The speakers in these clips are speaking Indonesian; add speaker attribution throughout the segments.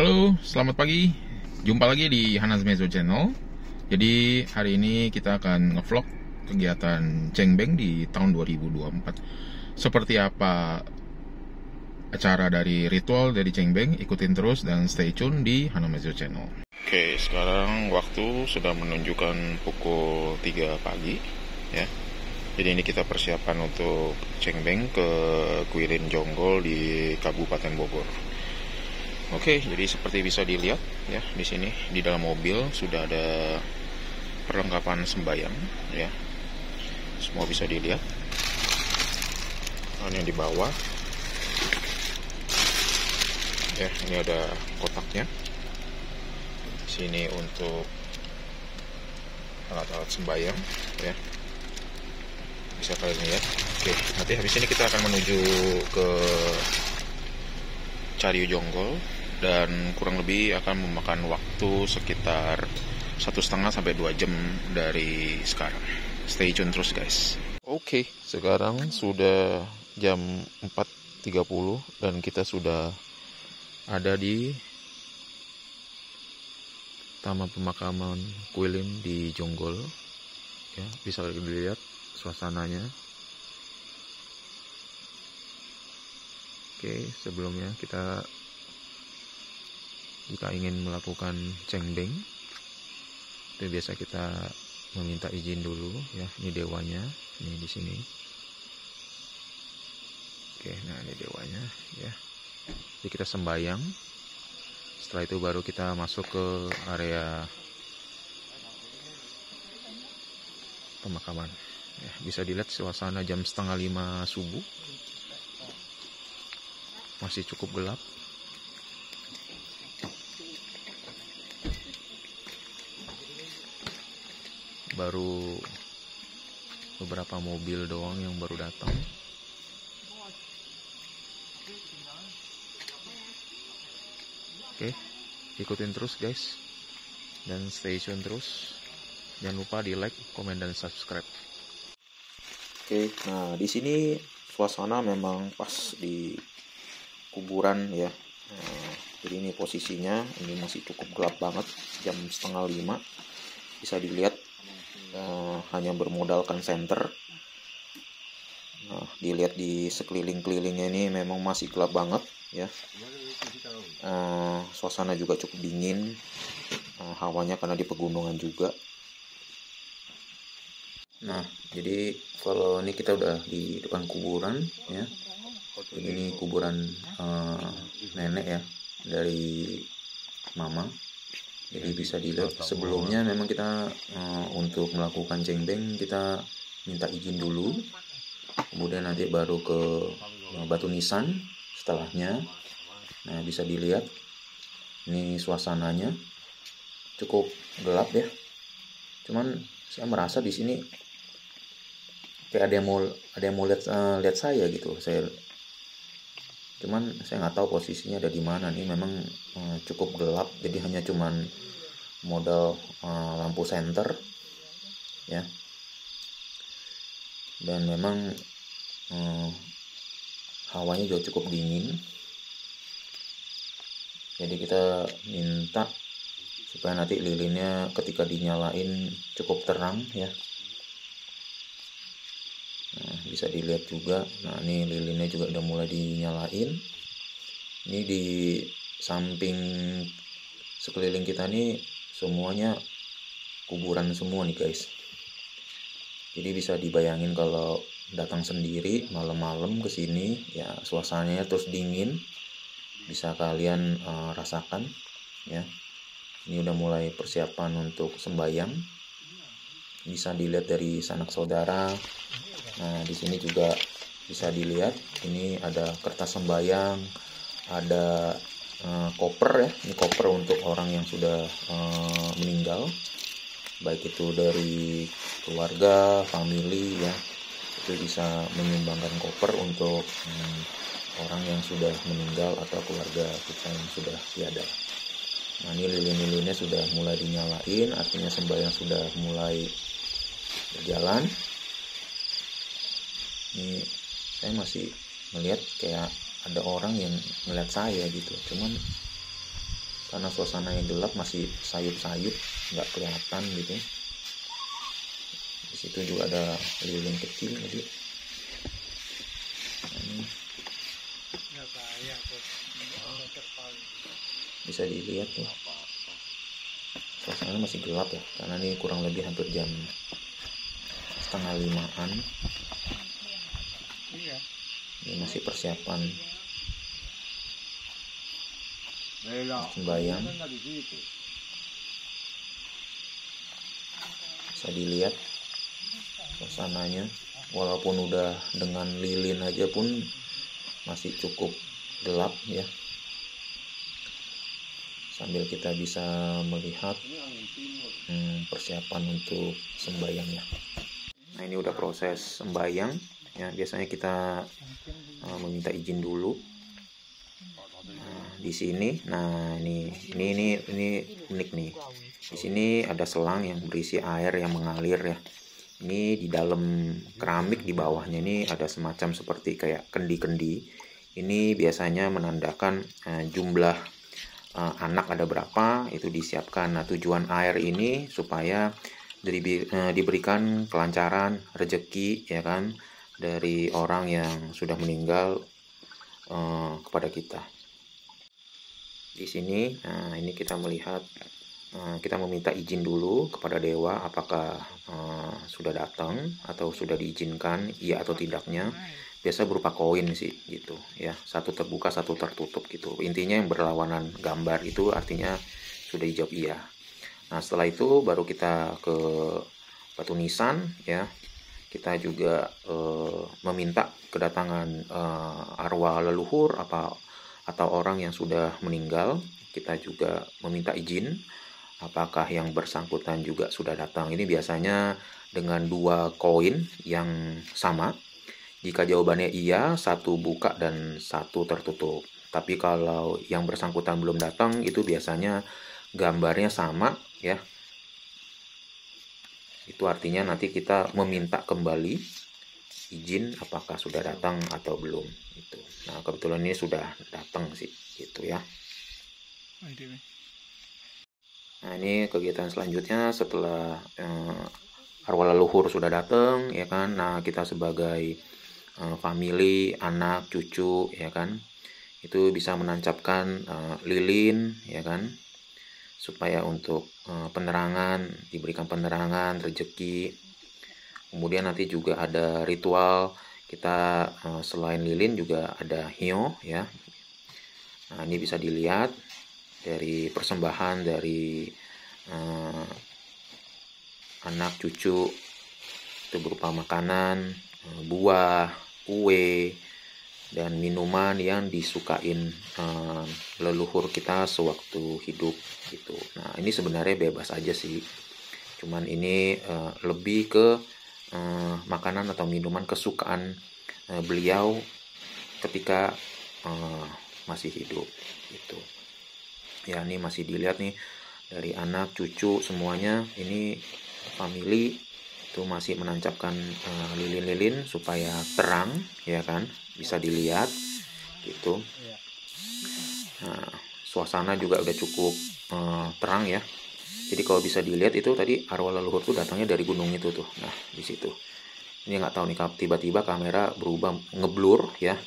Speaker 1: Halo, selamat pagi. Jumpa lagi di Hanas Mezo Channel. Jadi hari ini kita akan ngevlog kegiatan Cengbeng di tahun 2024. Seperti apa acara dari ritual dari Cengbeng, ikutin terus dan stay tune di Hanas Mezo Channel. Oke, sekarang waktu sudah menunjukkan pukul 3 pagi ya. Jadi ini kita persiapan untuk Cengbeng ke Kuilin Jonggol di Kabupaten Bogor. Oke, jadi seperti bisa dilihat ya di sini di dalam mobil sudah ada perlengkapan sembayang ya. Semua bisa dilihat. Ini yang di bawah. Ya, ini ada kotaknya. Sini untuk alat-alat sembayang ya. Bisa kalian lihat. Oke, nanti habis ini kita akan menuju ke Cariu Jonggol dan kurang lebih akan memakan waktu sekitar 1,5 sampai 2 jam dari sekarang. Stay tune terus guys. Oke, sekarang sudah jam 4.30 dan kita sudah ada di Taman Pemakaman Kuilin di Jonggol. Ya, bisa dilihat suasananya. Oke, sebelumnya jika ingin melakukan Cengbeng, itu biasa kita meminta izin dulu ya. Ini dewanya, ini di sini. Oke, nah ini dewanya ya. Jadi kita sembayang. Setelah itu baru kita masuk ke area pemakaman. Ya, bisa dilihat suasana jam 4:30 subuh. Masih cukup gelap. Baru beberapa mobil doang yang baru datang. Oke, ikutin terus guys dan stay tune terus. Jangan lupa di like, komen, dan subscribe. Oke, nah di sini suasana memang pas di kuburan ya. Jadi ini posisinya, ini masih cukup gelap banget, jam 4:30. Bisa dilihat hanya bermodalkan senter. Nah, dilihat di sekeliling-kelilingnya ini memang masih gelap banget ya. Suasana juga cukup dingin, hawanya karena di pegunungan juga. Nah, jadi kalau ini kita udah di depan kuburan ya. Ini kuburan nenek ya dari mama. Jadi bisa dilihat sebelumnya memang kita untuk melakukan Cengbeng kita minta izin dulu, kemudian nanti baru ke batu nisan setelahnya. Nah, bisa dilihat ini suasananya cukup gelap ya. Cuman saya merasa di sini kayak ada yang mau lihat saya gitu. Cuman saya nggak tahu posisinya ada di mana nih. Memang cukup gelap, jadi hanya cuman modal lampu senter ya. Dan memang hawanya juga cukup dingin. Jadi kita minta supaya nanti lilinnya ketika dinyalain cukup terang ya. Nah, bisa dilihat juga. Nah, ini lilinnya juga udah mulai dinyalain. Ini di samping sekeliling kita nih semuanya kuburan semua nih guys. Jadi bisa dibayangin kalau datang sendiri malam-malam ke sini ya, suasananya terus dingin. Bisa kalian rasakan ya. Ini udah mulai persiapan untuk sembayang. Bisa dilihat dari sanak saudara. Nah, di sini juga bisa dilihat ini ada kertas sembayang, ada koper ya. Ini koper untuk orang yang sudah meninggal, baik itu dari keluarga, family ya. Itu bisa menyumbangkan koper untuk orang yang sudah meninggal atau keluarga kita yang sudah tiada. Nah, ini lilin-lilinnya sudah mulai dinyalain, artinya sembahyang sudah mulai berjalan. Ini saya masih melihat kayak ada orang yang melihat saya gitu. Cuman karena suasana yang gelap masih sayup-sayup, nggak kelihatan gitu. Di situ juga ada lilin kecil tadi. Ini bisa dilihat tuh, suasananya masih gelap ya, karena ini kurang lebih hampir jam 4:30-an. Ini masih persiapan sembahyang. Bisa dilihat suasananya, walaupun udah dengan lilin aja pun masih cukup gelap ya, sambil kita bisa melihat persiapan untuk sembahyangnya. Nah, ini udah proses sembahyang ya. Biasanya kita meminta izin dulu. Nah, di sini, nah ini unik nih. Di sini ada selang yang berisi air yang mengalir ya. Ini di dalam keramik, di bawahnya ini ada semacam seperti kayak kendi-kendi. Ini biasanya menandakan jumlah anak ada berapa, itu disiapkan. Nah, tujuan air ini supaya diberikan kelancaran rezeki ya kan, dari orang yang sudah meninggal kepada kita. Di sini, nah ini kita melihat, kita meminta izin dulu kepada dewa apakah sudah datang atau sudah diizinkan, iya atau tidaknya. Biasa berupa koin sih gitu ya, satu terbuka satu tertutup gitu. Intinya yang berlawanan gambar itu artinya sudah dijawab iya. Nah, setelah itu baru kita ke batu nisan ya. Kita juga meminta kedatangan arwah leluhur atau orang yang sudah meninggal. Kita juga meminta izin apakah yang bersangkutan juga sudah datang. Ini biasanya dengan 2 koin yang sama. Jika jawabannya iya, 1 buka dan 1 tertutup. Tapi kalau yang bersangkutan belum datang, itu biasanya gambarnya sama ya. Itu artinya nanti kita meminta kembali izin apakah sudah datang atau belum itu. Nah, kebetulan ini sudah datang sih gitu ya. Nah, ini kegiatan selanjutnya setelah arwah leluhur sudah datang ya kan. Nah, kita sebagai family, anak, cucu ya kan, itu bisa menancapkan lilin ya kan, supaya untuk penerangan, diberikan penerangan, rezeki. Kemudian nanti juga ada ritual kita, selain lilin juga ada hio ya. Nah, ini bisa dilihat dari persembahan dari anak cucu, itu berupa makanan, buah, kue, dan minuman yang disukain leluhur kita sewaktu hidup gitu. Nah, ini sebenarnya bebas aja sih, cuman ini lebih ke makanan atau minuman kesukaan beliau ketika masih hidup gitu ya. Ini masih dilihat nih dari anak cucu semuanya, ini family itu masih menancapkan lilin-lilin supaya terang ya kan, bisa dilihat gitu. Nah, suasana juga udah cukup terang ya. Jadi kalau bisa dilihat itu tadi arwah leluhur tuh datangnya dari gunung itu tuh. Nah, di situ. Ini nggak tahu nih, tiba-tiba kamera berubah ngeblur ya.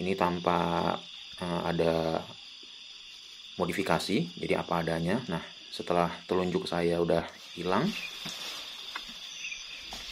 Speaker 1: Ini tanpa ada modifikasi, jadi apa adanya. Nah, setelah telunjuk saya udah hilang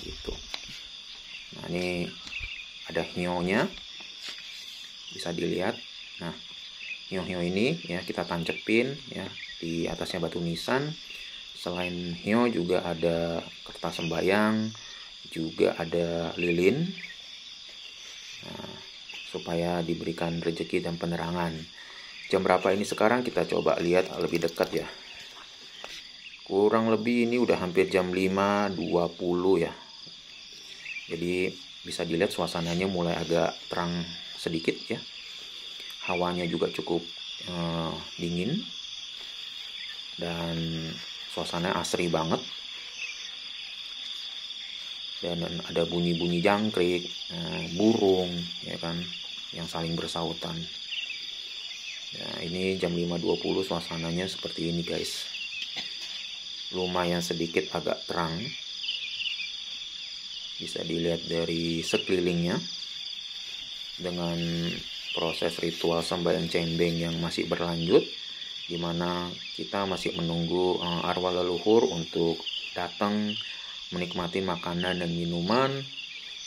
Speaker 1: gitu. Nah, ini ada hionya, bisa dilihat. Nah, hio-hio ini ya kita tancepin ya di atasnya batu nisan. Selain hio juga ada kertas sembayang, juga ada lilin. Nah, supaya diberikan rezeki dan penerangan. Jam berapa ini sekarang, kita coba lihat lebih dekat ya. Kurang lebih ini udah hampir jam 5.20 ya. Jadi bisa dilihat suasananya mulai agak terang sedikit ya. Hawanya juga cukup dingin. Dan suasana asri banget. Dan ada bunyi-bunyi jangkrik, burung ya kan, yang saling bersautan. Nah, ini jam 5.20 suasananya seperti ini guys. Lumayan sedikit agak terang. Bisa dilihat dari sekelilingnya. Dengan proses ritual sembahyang cembeng yang masih berlanjut, di mana kita masih menunggu arwah leluhur untuk datang menikmati makanan dan minuman,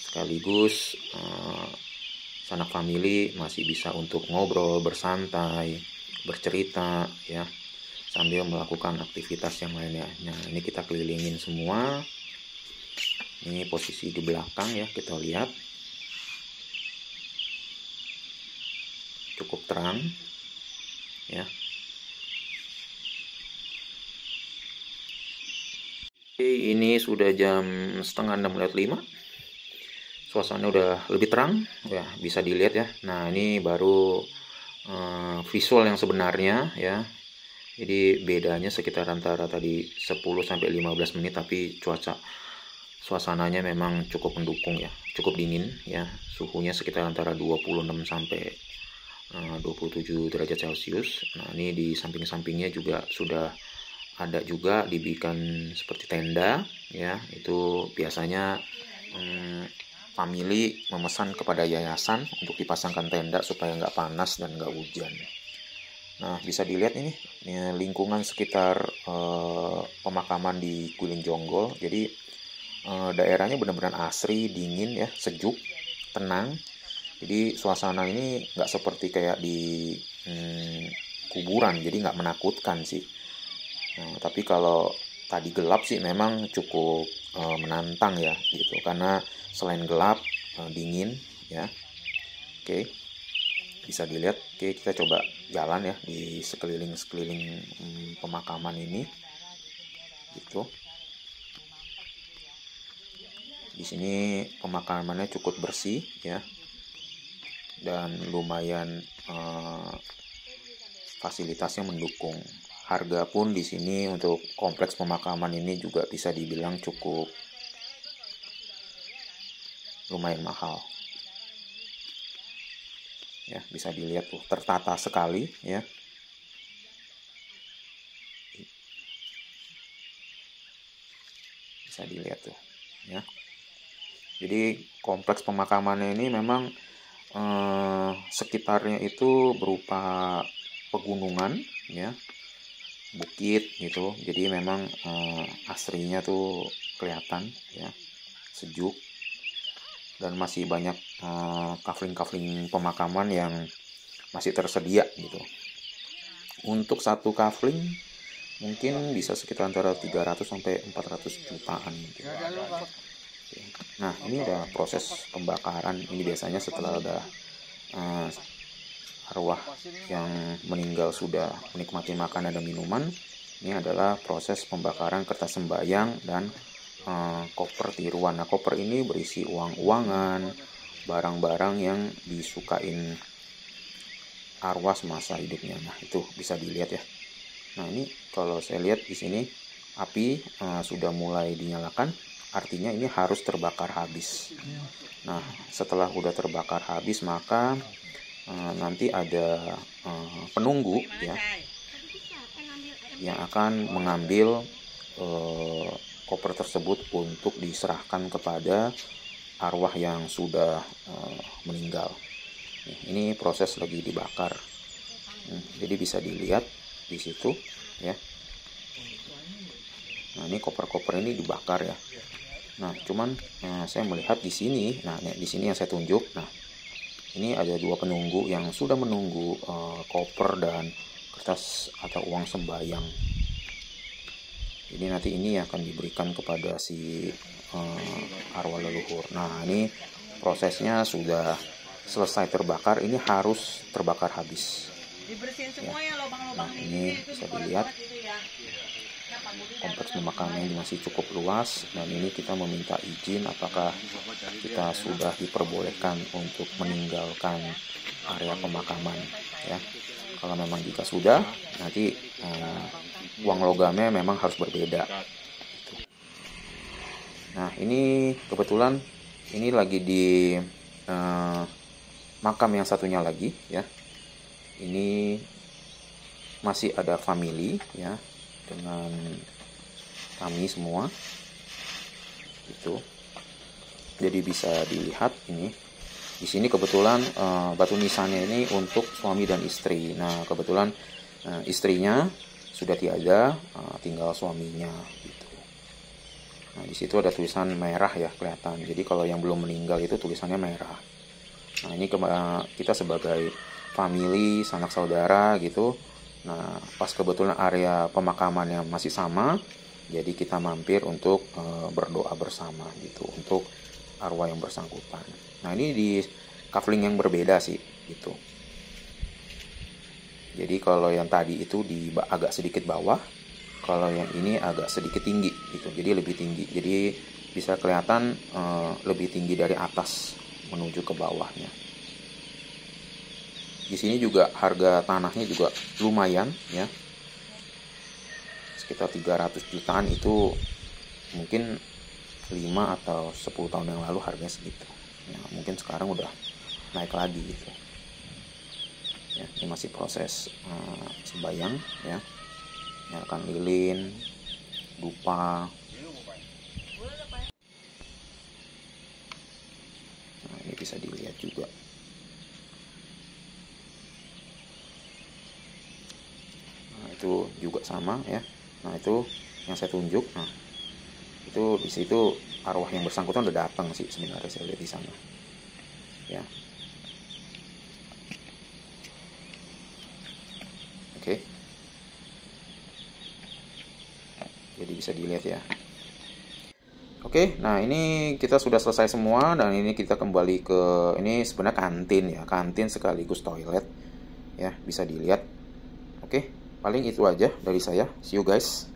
Speaker 1: sekaligus sanak famili masih bisa untuk ngobrol, bersantai, bercerita ya, sambil melakukan aktivitas yang lainnya. Nah, ini kita kelilingin semua. Ini posisi di belakang ya, kita lihat. Cukup terang ya. Oke, ini sudah jam setengah 6:05. Suasana udah lebih terang ya, bisa dilihat ya. Nah, ini baru visual yang sebenarnya ya. Jadi bedanya sekitar antara tadi 10-15 menit, tapi suasananya memang cukup mendukung ya, cukup dingin ya. Suhunya sekitar antara 26 sampai 27 derajat Celcius. Nah, ini di samping-sampingnya juga sudah ada juga dibikin seperti tenda ya. Itu biasanya famili memesan kepada yayasan untuk dipasangkan tenda supaya nggak panas dan nggak hujan. Nah, bisa dilihat ini lingkungan sekitar pemakaman di Guling Jonggol. Jadi daerahnya benar-benar asri, dingin ya, sejuk, tenang. Jadi suasana ini nggak seperti kayak di kuburan, jadi nggak menakutkan sih. Nah, tapi kalau tadi gelap sih memang cukup menantang ya gitu, karena selain gelap dingin ya. Oke, bisa dilihat. Oke, kita coba jalan ya di sekeliling pemakaman ini gitu. Di sini pemakamannya cukup bersih ya, dan lumayan fasilitasnya mendukung. Harga pun di sini untuk kompleks pemakaman ini juga bisa dibilang cukup lumayan mahal. Ya, bisa dilihat tuh tertata sekali ya. Bisa dilihat tuh ya. Jadi kompleks pemakaman ini memang sekitarnya itu berupa pegunungan ya, bukit gitu. Jadi memang asrinya tuh kelihatan ya, sejuk, dan masih banyak kafling-kafling pemakaman yang masih tersedia gitu. Untuk satu kafling mungkin bisa sekitar antara 300 sampai 400 jutaan gitu. Nah, ini udah proses pembakaran. Ini biasanya setelah udah arwah yang meninggal sudah menikmati makanan dan minuman, ini adalah proses pembakaran kertas sembahyang dan koper tiruan. Nah, koper ini berisi uang-uangan, barang-barang yang disukain arwah semasa hidupnya. Nah, itu bisa dilihat ya. Nah, ini kalau saya lihat di sini api sudah mulai dinyalakan, artinya ini harus terbakar habis. Nah, setelah udah terbakar habis, maka nanti ada penunggu ya yang akan mengambil koper tersebut untuk diserahkan kepada arwah yang sudah meninggal. Ini proses lagi dibakar. Jadi bisa dilihat di situ ya. Nah, ini koper-koper ini dibakar ya. Nah, cuman saya melihat di sini. Nah, di sini yang saya tunjuk. Nah, ini ada dua penunggu yang sudah menunggu koper dan kertas atau uang sembahyang. Jadi nanti ini akan diberikan kepada si arwah leluhur. Nah, ini prosesnya sudah selesai terbakar. Ini harus terbakar habis. Ya. Nah, ini bisa dilihat kompleks pemakaman ini masih cukup luas, dan ini kita meminta izin apakah kita sudah diperbolehkan untuk meninggalkan area pemakaman ya. Kalau memang jika sudah, nanti uang logamnya memang harus berbeda. Nah, ini kebetulan ini lagi di makam yang satunya lagi ya. Ini masih ada family ya dengan kami semua itu. Jadi bisa dilihat ini di sini kebetulan batu nisannya ini untuk suami dan istri. Nah kebetulan istrinya sudah tiada, tinggal suaminya gitu. Nah di situ ada tulisan merah ya kelihatan. Jadi kalau yang belum meninggal itu tulisannya merah. Nah ini kita sebagai family, sanak saudara gitu. Nah pas kebetulan area pemakamannya masih sama, jadi kita mampir untuk berdoa bersama gitu untuk arwah yang bersangkutan. Nah ini di kafling yang berbeda sih gitu. Jadi kalau yang tadi itu di agak sedikit bawah, kalau yang ini agak sedikit tinggi gitu. Jadi lebih tinggi. Jadi bisa kelihatan lebih tinggi dari atas menuju ke bawahnya. Di sini juga harga tanahnya juga lumayan ya. Sekitar 300 jutaan itu mungkin 5 atau 10 tahun yang lalu harganya segitu. Ya, mungkin sekarang udah naik lagi gitu. Ya, ini masih proses sembayang ya, nyalakan lilin, dupa. Nah ini bisa dilihat juga. Nah itu juga sama ya. Nah itu yang saya tunjuk. Nah itu di situ arwah yang bersangkutan udah datang sih sebenarnya, saya lihat di sana ya. Oke. Jadi bisa dilihat ya. Oke, nah ini kita sudah selesai semua dan ini kita kembali ke ini sebenarnya kantin ya, kantin sekaligus toilet ya, bisa dilihat. Oke, paling itu aja dari saya. See you guys.